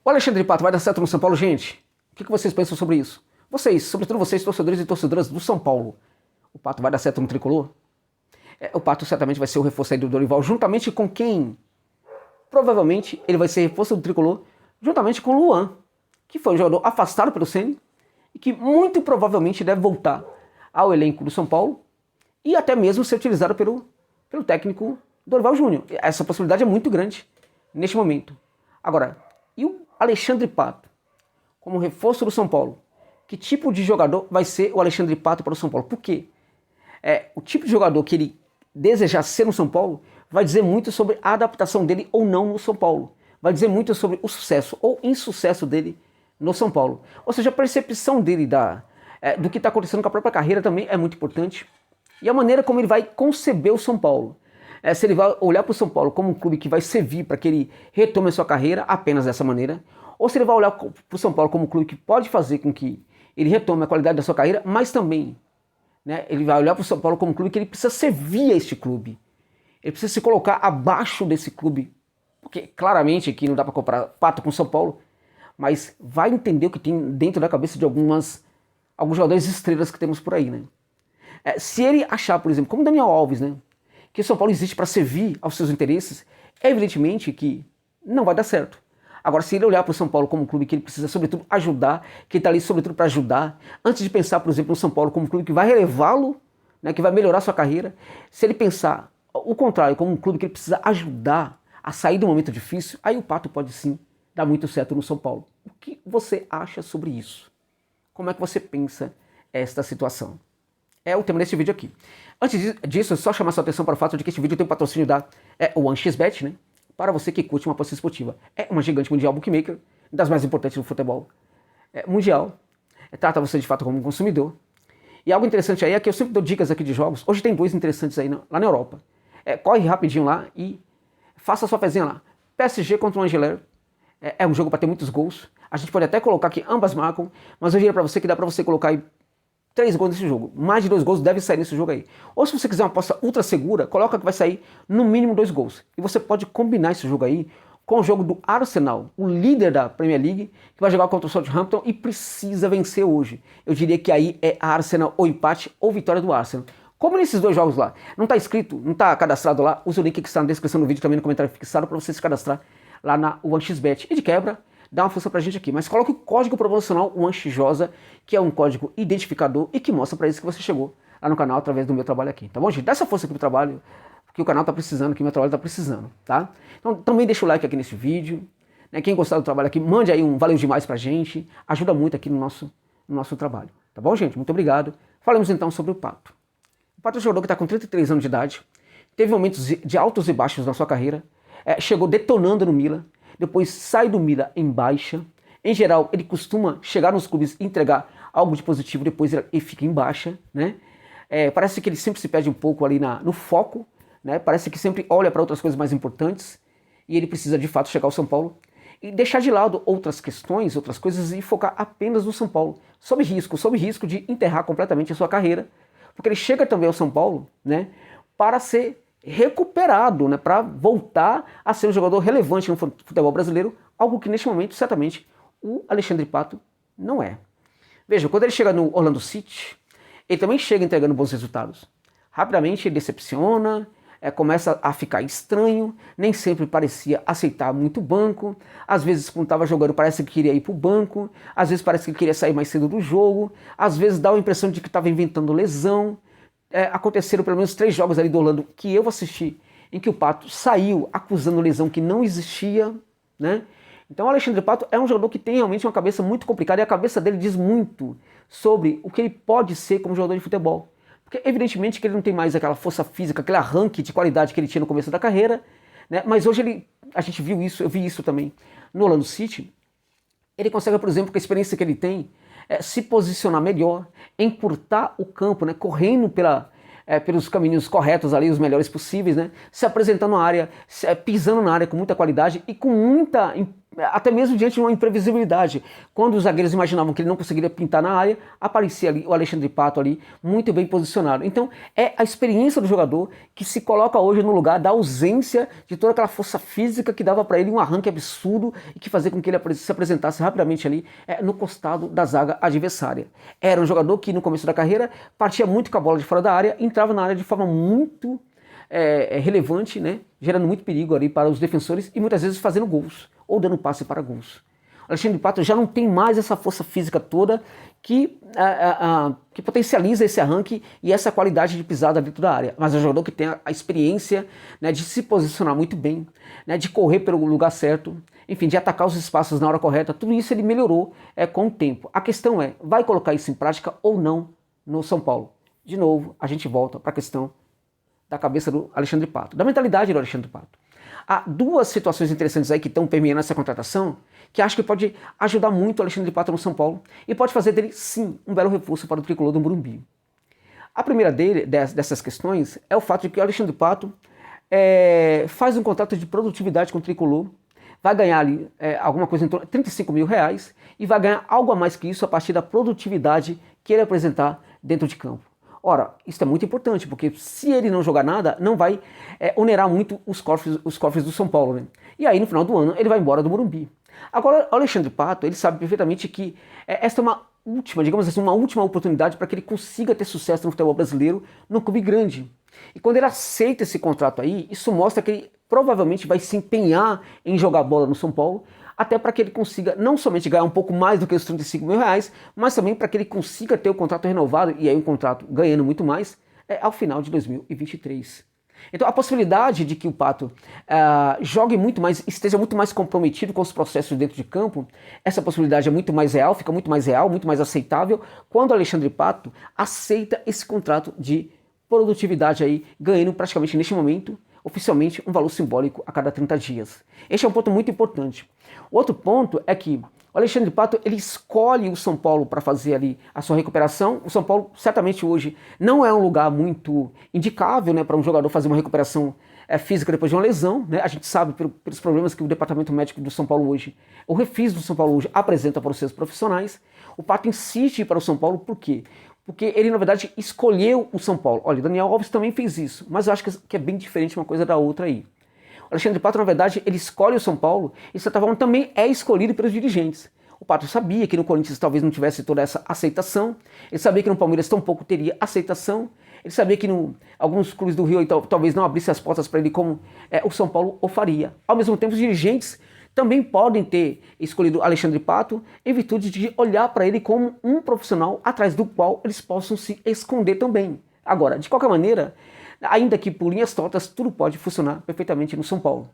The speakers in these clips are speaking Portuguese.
O Alexandre Pato vai dar certo no São Paulo, gente? O que vocês pensam sobre isso? Vocês, sobretudo vocês, torcedores e torcedoras do São Paulo. O Pato vai dar certo no tricolor? O Pato certamente vai ser o reforço aí do Dorival, juntamente com quem? Provavelmente ele vai ser reforço do tricolor, juntamente com o Luan, que foi um jogador afastado pelo Ceni e que muito provavelmente deve voltar ao elenco do São Paulo e até mesmo ser utilizado pelo técnico Dorival Júnior. Essa possibilidade é muito grande neste momento. Agora, e o Alexandre Pato como reforço do São Paulo? Que tipo de jogador vai ser o Alexandre Pato para o São Paulo? Por quê? O tipo de jogador que ele desejar ser no São Paulo vai dizer muito sobre a adaptação dele ou não no São Paulo. Vai dizer muito sobre o sucesso ou insucesso dele no São Paulo. Ou seja, a percepção dele do que está acontecendo com a própria carreira também é muito importante. E a maneira como ele vai conceber o São Paulo. Se ele vai olhar para o São Paulo como um clube que vai servir para que ele retome a sua carreira apenas dessa maneira, ou se ele vai olhar para o São Paulo como um clube que pode fazer com que ele retome a qualidade da sua carreira, mas também ele vai olhar para o São Paulo como um clube que ele precisa servir a este clube. Ele precisa se colocar abaixo desse clube. Porque claramente aqui não dá para comparar Pato com São Paulo, mas vai entender o que tem dentro da cabeça de alguns jogadores estrelas que temos por aí. Se ele achar, por exemplo, como Daniel Alves, que o São Paulo existe para servir aos seus interesses, é evidentemente que não vai dar certo. Agora, se ele olhar para o São Paulo como um clube que ele precisa, sobretudo, ajudar, que ele está ali, sobretudo, para ajudar, antes de pensar, por exemplo, no São Paulo como um clube que vai relevá-lo, que vai melhorar a sua carreira, se ele pensar o contrário, como um clube que ele precisa ajudar a sair de um momento difícil, aí o Pato pode sim dar muito certo no São Paulo. O que você acha sobre isso? Como é que você pensa esta situação? É o tema desse vídeo aqui. Antes disso, só chamar sua atenção para o fato de que este vídeo tem um patrocínio da OneXBet, para você que curte uma aposta esportiva. É uma gigante mundial bookmaker, das mais importantes do futebol mundial. Trata você de fato como um consumidor. E algo interessante aí é que eu sempre dou dicas aqui de jogos. Hoje tem 2 interessantes aí lá na Europa. Corre rapidinho lá e faça a sua fezinha lá. PSG contra o Angers. É um jogo para ter muitos gols. A gente pode até colocar que ambas marcam, mas eu diria para você que dá para você colocar aí 3 gols nesse jogo. Mais de 2 gols deve sair nesse jogo aí. Ou se você quiser uma aposta ultra segura, coloca que vai sair no mínimo 2 gols. E você pode combinar esse jogo aí com o jogo do Arsenal, o líder da Premier League, que vai jogar contra o Southampton e precisa vencer hoje. Eu diria que aí é Arsenal ou empate ou vitória do Arsenal. Como nesses 2 jogos lá, não está inscrito, não está cadastrado lá, usa o link que está na descrição do vídeo, também no comentário fixado, para você se cadastrar lá na OneXBet. E de quebra, dá uma força pra gente aqui, mas coloque o código promocional OneXJosa, que é um código identificador e que mostra pra eles que você chegou lá no canal através do meu trabalho aqui, tá bom, gente? Dá essa força aqui pro trabalho, porque o canal tá precisando, que o meu trabalho tá precisando, tá? Então também deixa o like aqui nesse vídeo, Quem gostar do trabalho aqui, mande aí um valeu demais pra gente, ajuda muito aqui no nosso trabalho, tá bom, gente? Muito obrigado. Falemos então sobre o Pato. O Pato é um jogador que tá com 33 anos de idade, teve momentos de altos e baixos na sua carreira, chegou detonando no Milan, depois sai do Milan em baixa. Em geral, ele costuma chegar nos clubes e entregar algo de positivo, depois ele fica em baixa, parece que ele sempre se perde um pouco ali no foco, parece que sempre olha para outras coisas mais importantes, e ele precisa de fato chegar ao São Paulo e deixar de lado outras questões, outras coisas, e focar apenas no São Paulo, sob risco de enterrar completamente a sua carreira, porque ele chega também ao São Paulo para ser recuperado, para voltar a ser um jogador relevante no futebol brasileiro, algo que neste momento, certamente, o Alexandre Pato não é. Veja, quando ele chega no Orlando City, ele também chega entregando bons resultados. Rapidamente ele decepciona, começa a ficar estranho, nem sempre parecia aceitar muito banco, às vezes quando estava jogando parece que queria ir para o banco, às vezes parece que queria sair mais cedo do jogo, às vezes dá a impressão de que estava inventando lesão. Aconteceram pelo menos 3 jogos ali do Orlando que eu assisti, em que o Pato saiu acusando lesão que não existia, Então o Alexandre Pato é um jogador que tem realmente uma cabeça muito complicada, e a cabeça dele diz muito sobre o que ele pode ser como jogador de futebol. Porque evidentemente que ele não tem mais aquela força física, aquele arranque de qualidade que ele tinha no começo da carreira, mas hoje a gente viu isso, eu vi isso também no Orlando City. Ele consegue, por exemplo, com a experiência que ele tem, se posicionar melhor, encurtar o campo, correndo pelos caminhos corretos ali, os melhores possíveis, se apresentando na área, pisando na área com muita qualidade e com muita até mesmo diante de uma imprevisibilidade. Quando os zagueiros imaginavam que ele não conseguiria pintar na área, aparecia ali o Alexandre Pato ali, muito bem posicionado. Então, é a experiência do jogador que se coloca hoje no lugar da ausência de toda aquela força física que dava para ele um arranque absurdo e que fazia com que ele se apresentasse rapidamente ali no costado da zaga adversária. Era um jogador que no começo da carreira partia muito com a bola de fora da área, entrava na área de forma muito relevante, né? Gerando muito perigo ali para os defensores e muitas vezes fazendo gols ou dando passe para gols. O Alexandre Pato já não tem mais essa força física toda que potencializa esse arranque e essa qualidade de pisada dentro da área. Mas é um jogador que tem a experiência, né, de se posicionar muito bem, né, de correr pelo lugar certo, enfim, de atacar os espaços na hora correta. Tudo isso ele melhorou com o tempo. A questão é, vai colocar isso em prática ou não no São Paulo? De novo, a gente volta para a questão da cabeça do Alexandre Pato, da mentalidade do Alexandre Pato. Há duas situações interessantes aí que estão permeando essa contratação que acho que pode ajudar muito o Alexandre Pato no São Paulo e pode fazer dele, sim, um belo reforço para o tricolor do Morumbi. A primeira dessas questões é o fato de que o Alexandre Pato faz um contrato de produtividade com o tricolor, vai ganhar ali alguma coisa em torno de R$35 mil e vai ganhar algo a mais que isso a partir da produtividade que ele apresentar dentro de campo. Ora, isso é muito importante, porque se ele não jogar nada, não vai onerar muito os cofres do São Paulo, né? E aí, no final do ano, ele vai embora do Morumbi. Agora, o Alexandre Pato, ele sabe perfeitamente que esta é uma última, digamos assim, uma última oportunidade para que ele consiga ter sucesso no futebol brasileiro, num clube grande. E quando ele aceita esse contrato aí, isso mostra que ele provavelmente vai se empenhar em jogar bola no São Paulo, até para que ele consiga não somente ganhar um pouco mais do que os R$35 mil, mas também para que ele consiga ter o contrato renovado, e aí um contrato ganhando muito mais, ao final de 2023. Então a possibilidade de que o Pato jogue muito mais, esteja muito mais comprometido com os processos dentro de campo, essa possibilidade é muito mais real, fica muito mais real, muito mais aceitável, quando o Alexandre Pato aceita esse contrato de produtividade aí, ganhando praticamente neste momento, oficialmente, um valor simbólico a cada 30 dias. Este é um ponto muito importante. O outro ponto é que o Alexandre Pato, ele escolhe o São Paulo para fazer ali a sua recuperação. O São Paulo, certamente hoje, não é um lugar muito indicável, né, para um jogador fazer uma recuperação física depois de uma lesão, né? A gente sabe pelos problemas que o departamento médico do São Paulo hoje, o refis do São Paulo hoje, apresenta para os seus profissionais. O Pato insiste para o São Paulo, por quê? Porque ele, na verdade, escolheu o São Paulo. Olha, o Daniel Alves também fez isso, mas eu acho que é bem diferente uma coisa da outra aí. O Alexandre Pato, na verdade, ele escolhe o São Paulo e, de certa forma, também é escolhido pelos dirigentes. O Pato sabia que no Corinthians talvez não tivesse toda essa aceitação, ele sabia que no Palmeiras tampouco teria aceitação, ele sabia que alguns clubes do Rio talvez não abrissem as portas para ele como o São Paulo o faria. Ao mesmo tempo, os dirigentes também podem ter escolhido Alexandre Pato em virtude de olhar para ele como um profissional atrás do qual eles possam se esconder também. Agora, de qualquer maneira, ainda que por linhas tortas, tudo pode funcionar perfeitamente no São Paulo.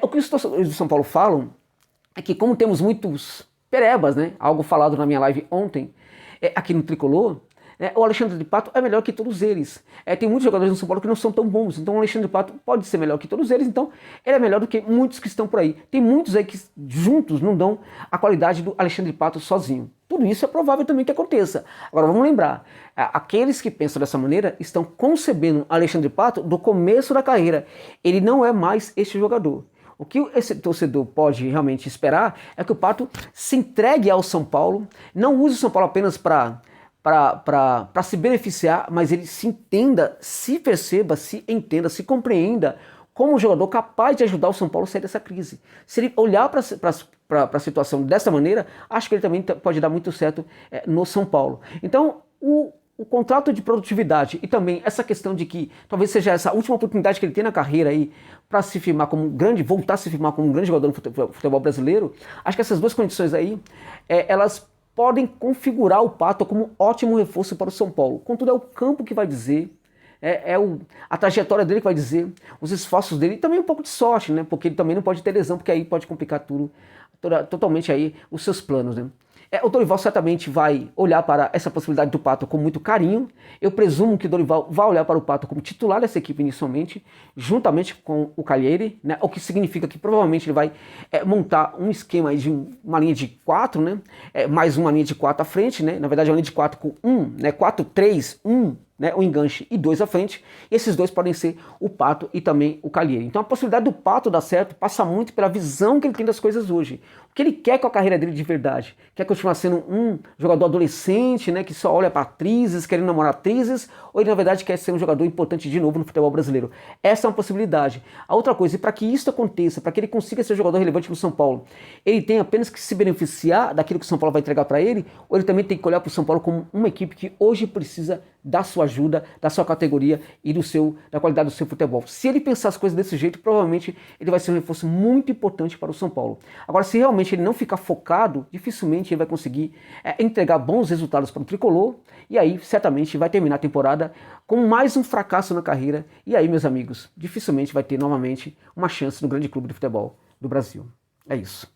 O que os torcedores do São Paulo falam é que, como temos muitos perebas, né, algo falado na minha live ontem, aqui no Tricolor, o Alexandre Pato é melhor que todos eles. Tem muitos jogadores no São Paulo que não são tão bons, então o Alexandre Pato pode ser melhor que todos eles, então ele é melhor do que muitos que estão por aí. Tem muitos aí que juntos não dão a qualidade do Alexandre Pato sozinho. Tudo isso é provável também que aconteça. Agora vamos lembrar, aqueles que pensam dessa maneira estão concebendo Alexandre Pato do começo da carreira. Ele não é mais este jogador. O que esse torcedor pode realmente esperar é que o Pato se entregue ao São Paulo, não use o São Paulo apenas para se beneficiar, mas ele se entenda, se perceba, se entenda, se compreenda como um jogador capaz de ajudar o São Paulo a sair dessa crise. Se ele olhar para a situação dessa maneira, acho que ele também pode dar muito certo no São Paulo. Então, o contrato de produtividade e também essa questão de que talvez seja essa última oportunidade que ele tem na carreira aí para se firmar como um grande, voltar a se firmar como um grande jogador no futebol brasileiro, acho que essas duas condições aí, elas podem configurar o Pato como um ótimo reforço para o São Paulo. Contudo, é o campo que vai dizer, a trajetória dele que vai dizer, os esforços dele e também um pouco de sorte, né? Porque ele também não pode ter lesão, porque aí pode complicar totalmente aí os seus planos, né? O Dorival certamente vai olhar para essa possibilidade do Pato com muito carinho. Eu presumo que o Dorival vai olhar para o Pato como titular dessa equipe inicialmente, juntamente com o Calheri, né? O que significa que provavelmente ele vai montar um esquema aí de uma linha de 4, né? Mais uma linha de 4 à frente, né? Na verdade, uma linha de 4 com 1, né? 4-3-1, né, o enganche e 2 à frente, e esses 2 podem ser o Pato e também o Calheiros. Então a possibilidade do Pato dar certo passa muito pela visão que ele tem das coisas hoje. O que ele quer com a carreira dele de verdade? Quer continuar sendo um jogador adolescente, né, que só olha para atrizes, querendo namorar atrizes, ou ele na verdade quer ser um jogador importante de novo no futebol brasileiro? Essa é uma possibilidade. A outra coisa, e para que isso aconteça, para que ele consiga ser um jogador relevante no São Paulo, ele tem apenas que se beneficiar daquilo que o São Paulo vai entregar para ele, ou ele também tem que olhar para o São Paulo como uma equipe que hoje precisa da sua ajuda, da sua categoria e da qualidade do seu futebol. Se ele pensar as coisas desse jeito, provavelmente ele vai ser um reforço muito importante para o São Paulo. Agora, se realmente ele não ficar focado, dificilmente ele vai conseguir entregar bons resultados para o Tricolor, e aí certamente vai terminar a temporada com mais um fracasso na carreira, e aí, meus amigos, dificilmente vai ter novamente uma chance no grande clube de futebol do Brasil. É isso.